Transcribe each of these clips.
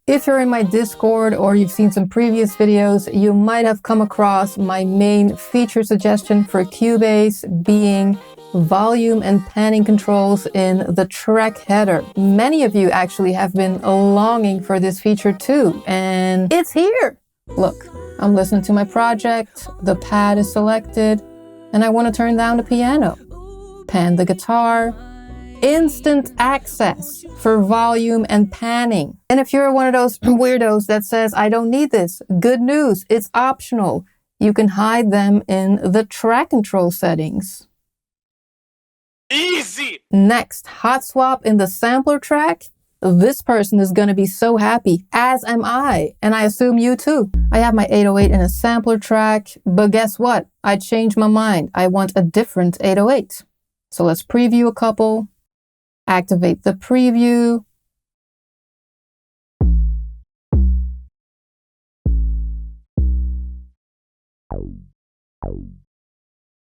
If you're in my Discord or you've seen some previous videos, you might have come across my main feature suggestion for Cubase being volume and panning controls in the track header. Many of you actually have been longing for this feature too, and it's here! Look, I'm listening to my project, the pad is selected, and I want to turn down the piano. Pan the guitar. Instant access for volume and panning. And if you're one of those weirdos that says, I don't need this, good news, it's optional. You can hide them in the track control settings. Easy! Next, hot swap in the sampler track. This person is going to be so happy, as am I, and I assume you too. I have my 808 in a sampler track, but guess what? I changed my mind. I want a different 808. So let's preview a couple. Activate the preview.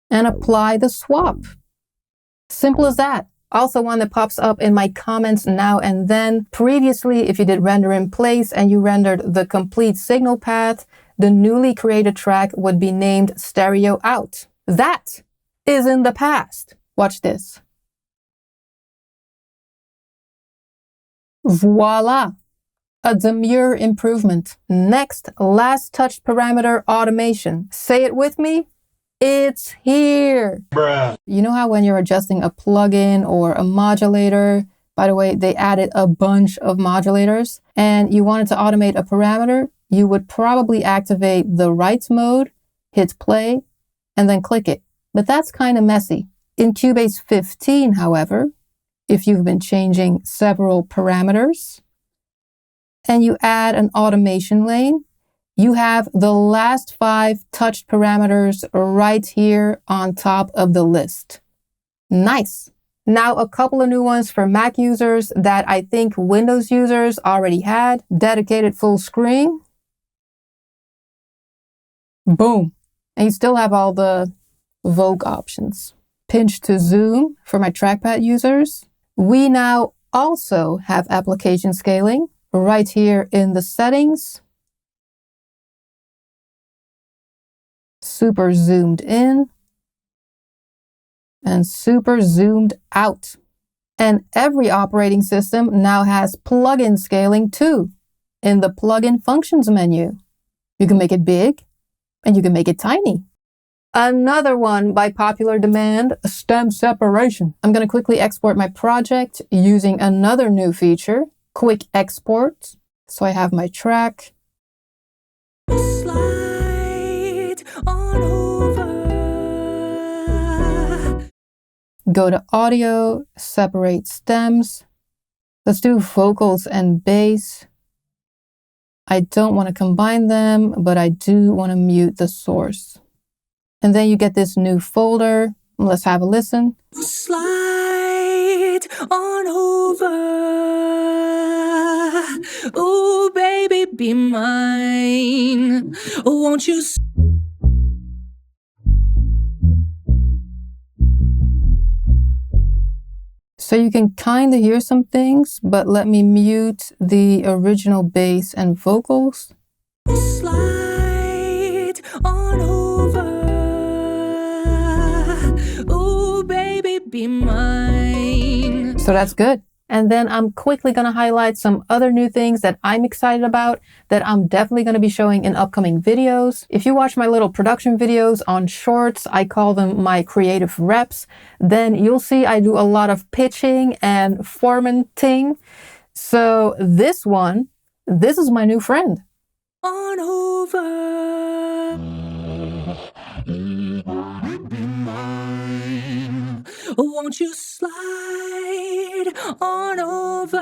And apply the swap. Simple as that. Also one that pops up in my comments now and then. Previously, if you did render in place and you rendered the complete signal path, the newly created track would be named stereo out. That is in the past. Watch this. Voila! A demure improvement. Next, last touch parameter automation. Say it with me. It's here. Bruh. You know how when you're adjusting a plugin or a modulator, by the way, they added a bunch of modulators, and you wanted to automate a parameter, you would probably activate the write mode, hit play, and then click it. But that's kind of messy. In Cubase 15, however, if you've been changing several parameters and you add an automation lane, you have the last 5 touched parameters right here on top of the list. Nice. Now a couple of new ones for Mac users that I think Windows users already had. Dedicated full screen. Boom. And you still have all the Vogue options. Pinch to zoom for my trackpad users. We now also have application scaling right here in the settings. Super zoomed in and super zoomed out. And every operating system now has plugin scaling too in the plugin functions menu. You can make it big and you can make it tiny. Another one by popular demand, stem separation. I'm going to quickly export my project using another new feature, quick export. So I have my track. Slide on over. Go to audio, separate stems. Let's do vocals and bass. I don't want to combine them, but I do want to mute the source. And then you get this new folder. Let's have a listen. Slide on over. Oh, baby, be mine. Won't you? So you can kind of hear some things, but let me mute the original bass and vocals. Slide on over. Be mine. So that's good. And then I'm quickly going to highlight some other new things that I'm excited about that I'm definitely going to be showing in upcoming videos. If you watch my little production videos on Shorts, I call them my creative reps, then you'll see I do a lot of pitching and formatting. So this is my new friend. On over. Won't you slide on over?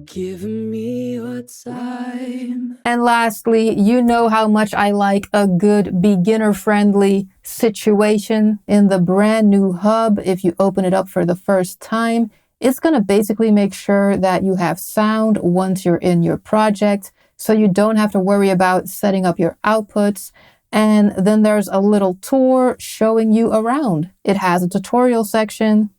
Give me your time. And lastly, you know how much I like a good beginner-friendly situation in the brand new hub. If you open it up for the first time, it's going to basically make sure that you have sound once you're in your project, so you don't have to worry about setting up your outputs. And then there's a little tour showing you around. It has a tutorial section.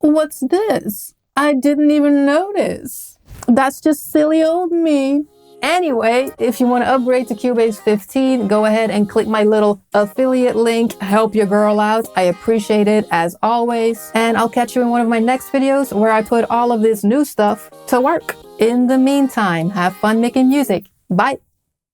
What's this? I didn't even notice. That's just silly old me. Anyway, if you want to upgrade to Cubase 15, go ahead and click my little affiliate link. Help your girl out. I appreciate it as always. And I'll catch you in one of my next videos where I put all of this new stuff to work. In the meantime, have fun making music. Bye.